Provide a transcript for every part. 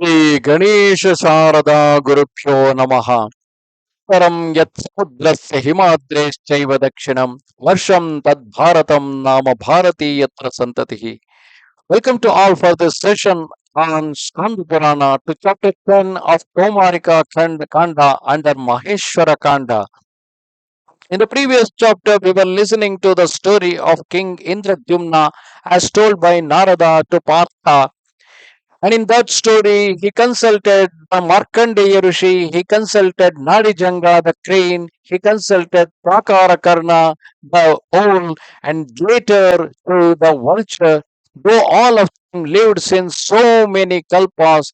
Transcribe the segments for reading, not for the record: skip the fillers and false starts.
ಶ್ರೀ ಗಣೇಶ ಶಾರದಾ ಗುರುಭ್ಯೋ ನಮಃ. ಪರಂ ಯತ್ ಸಮುದ್ರಸ್ಯ ಹಿಮಾದ್ರೇಶ್ಚೈವ ದಕ್ಷಿಣಂ ವರ್ಷಂ ತದ್ಭಾರತಂ ನಾಮ ಭಾರತೀಯತ್ರ ಸಂತತಿಃ. Welcome to all for this session on Skanda Purana to chapter 10 of Tomarika Kanda under Maheshwara Kanda. In the previous chapter, we were listening to the story of King Indradyumna as told by Narada to Partha. And in that story, he consulted the Markandeya Rishi, he consulted Nadijanga, the crane, he consulted Prakarakarna, the owl, and later to the vulture. Though all of them lived since so many kalpas,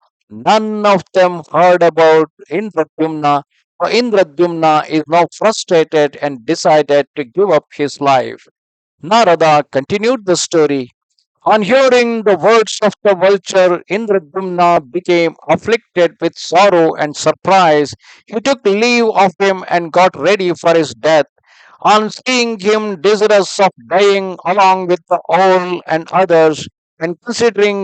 none of them heard about Indradyumna. For Indradyumna is now frustrated and decided to give up his life. Narada continued the story. On hearing the words of the vulture, Indradyumna became afflicted with sorrow and surprise. He took leave of him and got ready for his death. On seeing him desirous of dying along with the owl and others, and considering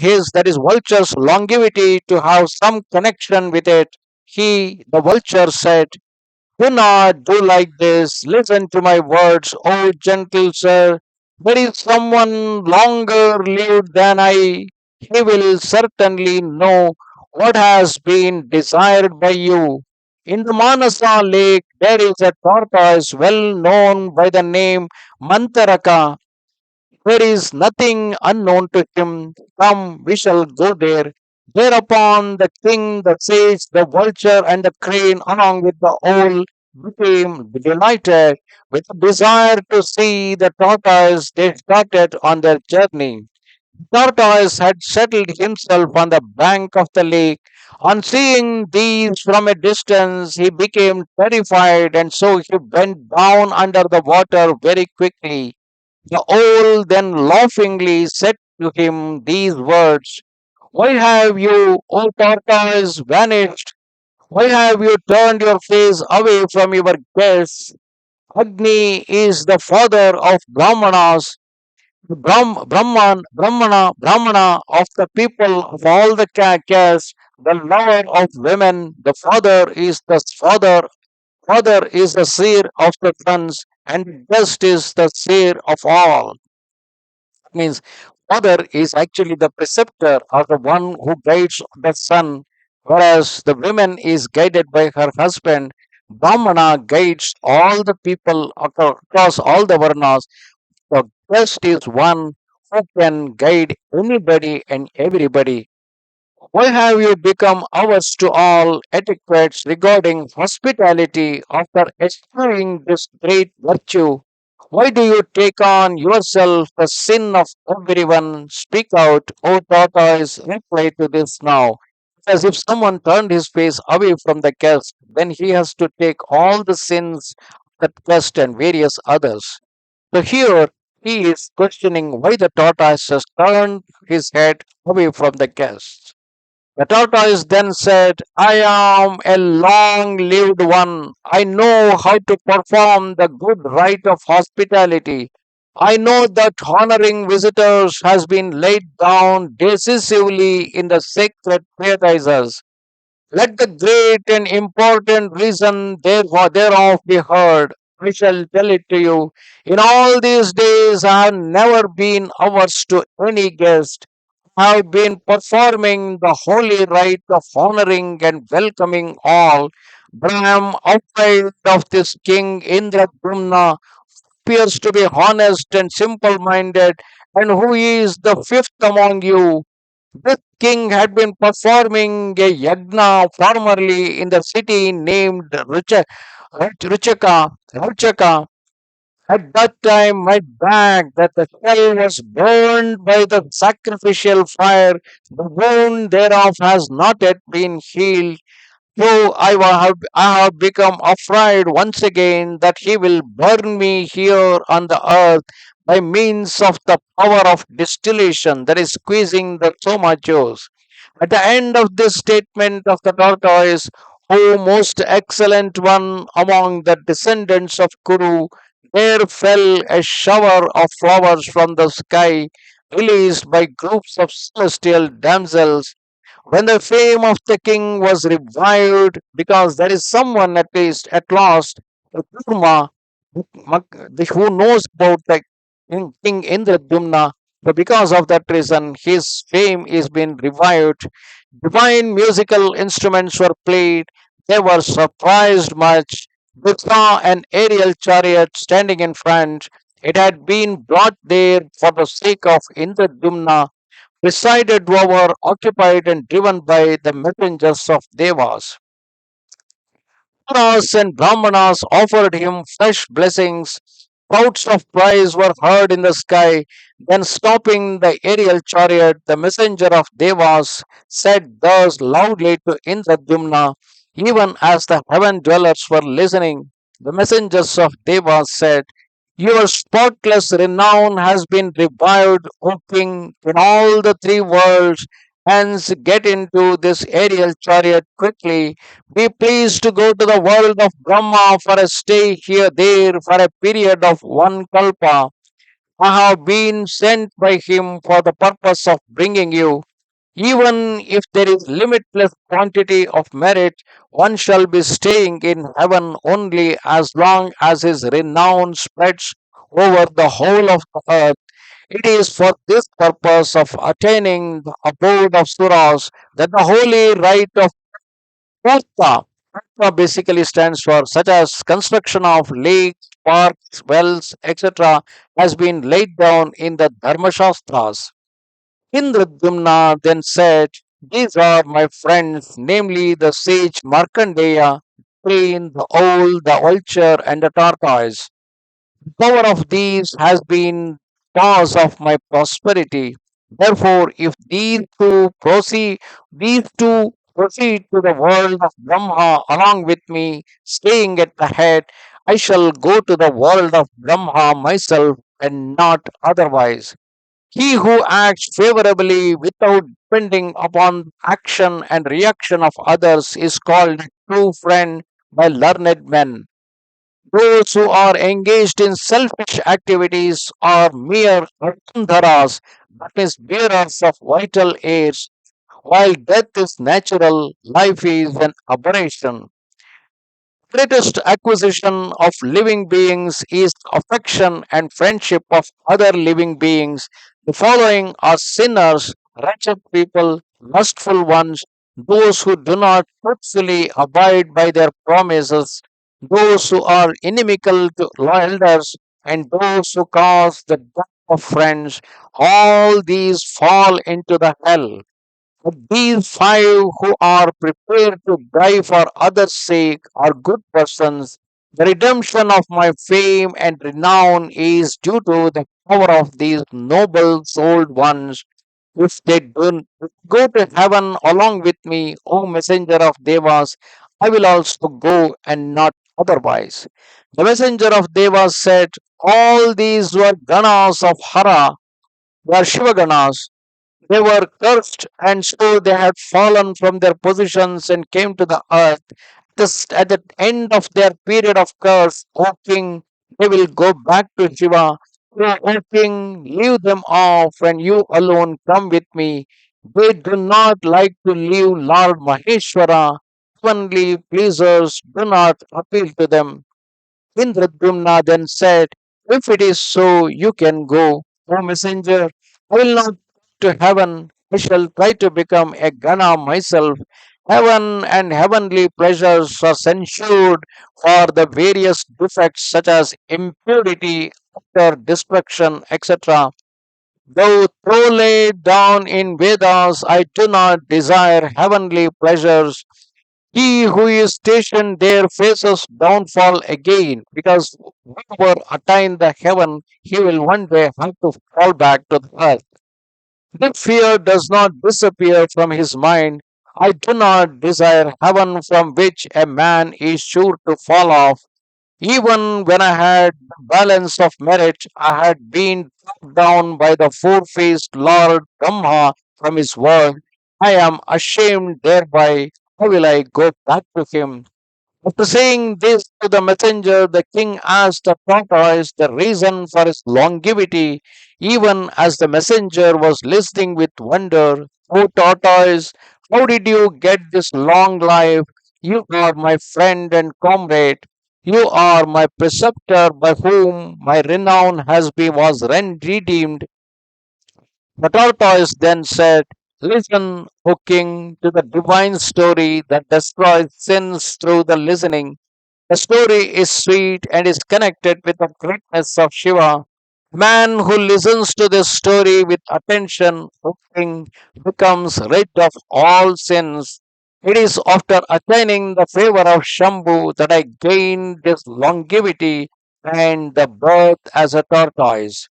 his, that is vulture's longevity to have some connection with it, he, the vulture, said, "Do not do like this. Listen to my words, O gentle sir. There is someone longer lived than I. He will certainly know what has been desired by you. In the Manasa lake, there is a tortoise well known by the name Mantaraka. There is nothing unknown to him. Come, we shall go there." Thereupon the king, the sage, the vulture, and the crane, along with the owl, became delighted with a desire to see the tortoise. They started on their journey. Tortoise had settled himself on the bank of the lake. On seeing these from a distance, he became terrified, and so he went down under the water very quickly. The owl then laughingly said to him these words: "Why have you, O tortoise, vanished? Why have you turned your face away from your guests? Agni is the father of Brahmanas, Brahmana of the people of all the castes, the lover of women. The father is the seer of the sons, and the guest is the seer of all." Means father is actually the preceptor or the one who guides the son, whereas the woman is guided by her husband. Brahmana guides all the people across all the varnas. The guest is one who can guide anybody and everybody. Why have you become averse to all etiquettes regarding hospitality after achieving this great virtue? Why do you take on yourself the sin of everyone? Speak out, O tortoise, reply to this now. As if someone turned his face away from the guest, then he has to take all the sins of that guest and various others. So here he is questioning why the tortoise has turned his head away from the guest. The tortoise then said, "I am a long lived one. I know how to perform the good rite of hospitality. I know that honoring visitors has been laid down decisively in the sacred treatises. Let the great and important reason therefore thereof be heard. I shall tell it to you. In all these days I have never been averse to any guest. I have been performing the holy rite of honoring and welcoming all. Brahm, outside of this king Indradyumna, appears to be honest and simple minded, and who is the fifth among you. This king had been performing a yagna formerly in the city named Ruchaka. At that time, my back that the shell was burned by the sacrificial fire. The wound thereof has not yet been healed. So I have become afraid once again that he will burn me here on the earth by means of the power of distillation, that is, squeezing the soma juice. At the end of this statement of the tortoise, O most excellent one among the descendants of Kuru, there fell a shower of flowers from the sky. released by groups of celestial damsels. When the fame of the king was revived, because there is someone at least at last, the Kurma, who knows about the King Indradumna, so because of that reason, his fame is been revived. Divine musical instruments were played. They were surprised much. They saw an aerial chariot standing in front. It had been brought there for the sake of Indradumna, presided over, occupied, and driven by the messengers of Devas. Asuras and Brahmanas offered him fresh blessings. Shouts of praise were heard in the sky. Then, stopping the aerial chariot, the messenger of Devas said thus loudly to Indradyumna, even as the heaven dwellers were listening. The messengers of Devas said, your spotless renown has been revived, O King, in all the three worlds. Hence, get into this aerial chariot quickly. Be pleased to go to the world of Brahma for a stay here there for a period of one kalpa. I have been sent by him for the purpose of bringing you. Even if there is limitless quantity of merit, one shall be staying in heaven only as long as his renown spreads over the whole of the earth. It is for this purpose of attaining the abode of Suras that the holy rite of Purta basically stands for, such as construction of lakes, parks, wells, etc., has been laid down in the Dharmashastras. Indradyumna then said, these are my friends, namely the sage Markandeya, the crane, the owl, the vulture, and the tortoise. The power of these has been cause of my prosperity. Therefore, if these two proceed to the world of Brahma along with me, staying at the head, I shall go to the world of Brahma myself and not otherwise. He who acts favorably without depending upon action and reaction of others is called a true friend by learned men. Those who are engaged in selfish activities are mere ardhandaras, that is, bearers of vital airs. While death is natural, life is an aberration. Greatest acquisition of living beings is affection and friendship of other living beings. The following are sinners, wretched people, lustful ones, those who do not truthfully abide by their promises, those who are inimical to elders, and those who cause the death of friends. All these fall into the hell. But these five who are prepared to die for others' sake are good persons. The redemption of my fame and renown is due to the power of these noble souled ones. If they don't go to heaven along with me, O messenger of Devas, I will also go and not otherwise. The messenger of Devas said, all these were ganas of Hara, were Shiva ganas. They were cursed, and so they had fallen from their positions and came to the earth. At the end of their period of curse, O king, they will go back to Shiva. So, O king, leave them off, and you alone come with me. They do not like to leave Lord Maheshwara. Heavenly pleasures do not appeal to them. Indradyumna then said, if it is so, you can go. O messenger, I will not go to heaven. I shall try to become a Gana myself. Heaven and heavenly pleasures are censured for the various defects such as impurity, utter destruction, etc. Though laid down in Vedas, I do not desire heavenly pleasures. He who is stationed there faces downfall again, because whoever attain the heaven, he will one day have to fall back to the earth. This fear does not disappear from his mind. I do not desire heaven from which a man is sure to fall off. Even when I had the balance of merit, I had been struck down by the four-faced Lord Brahma from his world. I am ashamed thereby. How will I go back to him? After saying this to the messenger, the king asked the tortoise the reason for his longevity. even as the messenger was listening with wonder. O tortoise, how did you get this long life? You are my friend and comrade. You are my preceptor by whom my renown has been was redeemed. The tortoise then said, listen, O king, to the divine story that destroys sins through the listening. The story is sweet and is connected with the greatness of Shiva. Man who listens to this story with attention, O king, becomes rid of all sins. It is after attaining the favor of Shambhu that I gained this longevity and the birth as a tortoise.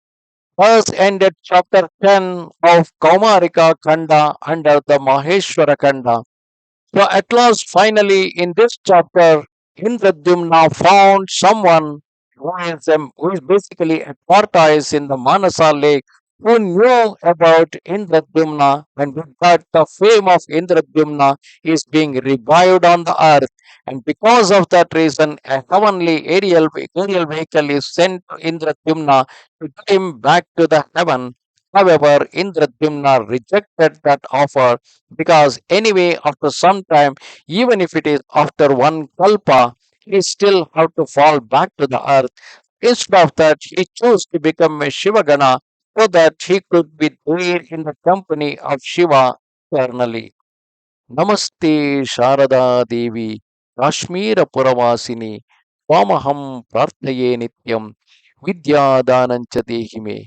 Thus ended chapter 10 of Kaumarika Khanda under the Maheshwara Khanda. So at last, finally, in this chapter, Indradyumna found someone who is basically a tortoise in the Manasa lake who knew about Indradyumna, and with that the fame of Indradyumna is being revived on the earth. And because of that reason, a heavenly aerial vehicle is sent to Indradyumna to get him back to the heaven. However, Indradyumna rejected that offer because anyway after some time, even if it is after one kalpa, he still have to fall back to the earth. Instead of that, he chose to become a Shivagana so that he could be there in the company of Shiva eternally. Namaste Sharada Devi Kashmira Puravasini Swamaham Prarthaye Nityam Vidyadanancha Dehime